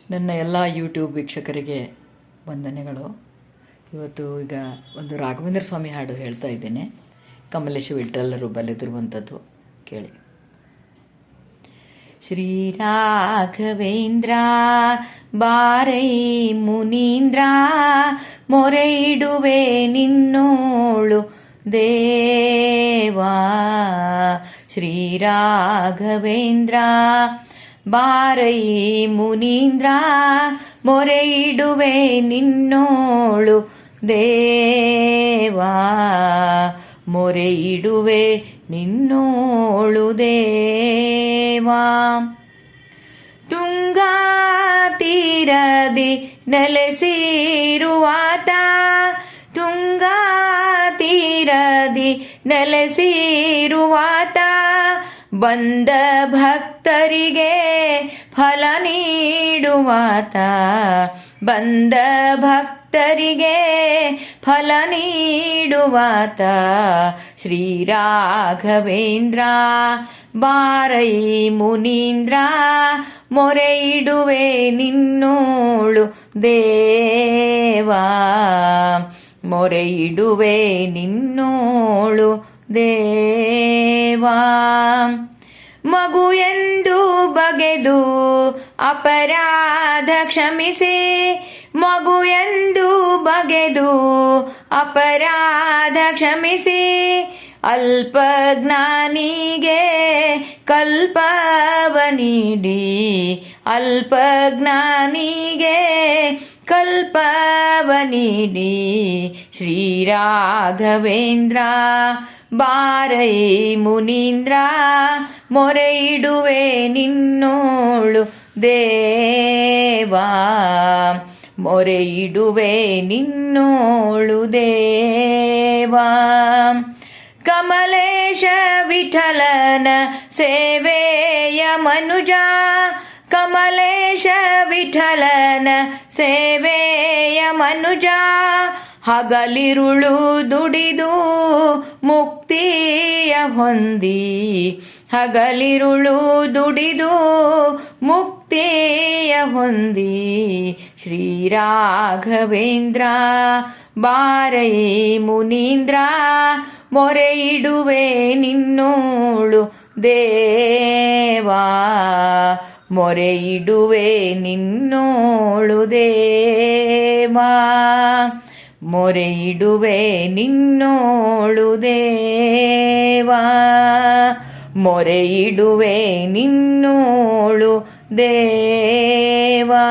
ನನ್ನ ಎಲ್ಲ ಯೂಟ್ಯೂಬ್ ವೀಕ್ಷಕರಿಗೆ ವಂದನೆಗಳು. ಇವತ್ತು ಈಗ ಒಂದು ರಾಘವೇಂದ್ರ ಸ್ವಾಮಿ ಹಾಡು ಹೇಳ್ತಾ ಇದ್ದೇನೆ. ಕಮಲೇಶ ವಿಠಲರು ಬರೆದಿರುವಂಥದ್ದು, ಕೇಳಿ. ಶ್ರೀ ರಾಘವೇಂದ್ರ ಬಾರೈ ಮುನೀಂದ್ರ, ಮೊರೆ ಇಡುವೆ ನಿನ್ನೋಳು ದೇವಾ. ಶ್ರೀ ರಾಘವೇಂದ್ರ ಬಾರೈ ಮುನೀಂದ್ರ, ಮೊರೆ ಇಡುವೆ ನಿನ್ನೋಳು ದೇವಾ. ಮೊರೆ ಇಡುವೆ ನಿನ್ನೋಳು ದೇವಾ. ತುಂಗಾ ತೀರದಿ ನೆಲೆಸಿರುವಾತ, ತುಂಗಾ ತೀರದಿ ನೆಲೆಸಿರುವಾತ, ಬಂದ ಭಕ್ತರಿಗೆ ಫಲ ನೀಡುವಾತ, ಬಂದ ಭಕ್ತರಿಗೆ ಫಲ ನೀಡುವಾತ. ಶ್ರೀ ರಾಘವೇಂದ್ರ ಬಾರೈ ಮುನೀಂದ್ರ, ಮೊರೆ ಇಡುವೆ ನಿನ್ನೋಳು ದೇವಾ. ಮೊರೆ ಇಡುವೆ ನಿನ್ನೋಳು ದೇವಾ. ಮಗು ಎಂದು ಬಗೆದು ಅಪರಾಧ ಕ್ಷಮಿಸಿ, ಮಗು ಎಂದು ಬಗೆದು ಅಪರಾಧ ಕ್ಷಮಿಸಿ, ಅಲ್ಪಜ್ಞಾನಿಗೆ ಕಲ್ಪವ ನೀಡಿ, ಅಲ್ಪಜ್ಞಾನಿಗೆ ಕಲ್ಪವ ನೀಡಿ. ಶ್ರೀ ರಾಘವೇಂದ್ರ ಬಾರೈ ಮುನೀಂದ್ರ, ಮೊರೆ ಇಡುವೆ ನಿನ್ನೋಳು ದೇವಾ. ಮೊರೆ ಇಡುವೆ ನಿನ್ನೋಳು ದೇವಾ. ಕಮಲೇಶ ವಿಠಲನ ಸೇವೆಯ ಮನುಜ, ಕಮಲೇಶ ವಿಠಲನ ಸೇವೆಯ ಮನುಜ, ಹಗಲಿರುಳು ದುಡಿದು ಮುಕ್ತಿಯ ಹೊಂದಿ, ಹಗಲಿರುಳು ದುಡಿದು ಮುಕ್ತಿಯ ಹೊಂದಿ. ಶ್ರೀ ರಾಘವೇಂದ್ರ ಬಾರೈ ಮುನೀಂದ್ರ, ಮೊರೆ ಇಡುವೆ ನಿನ್ನೋಳು ದೇವಾ. ಮೊರೆ ಇಡುವೆ ನಿನ್ನೋಳು ದೇವಾ. ಮೊರೆ ಇಡುವೆ ನಿನ್ನೋಳು ದೇವಾ. ಮೊರೆ ಇಡುವೆ ನಿನ್ನೋಳು ದೇವಾ.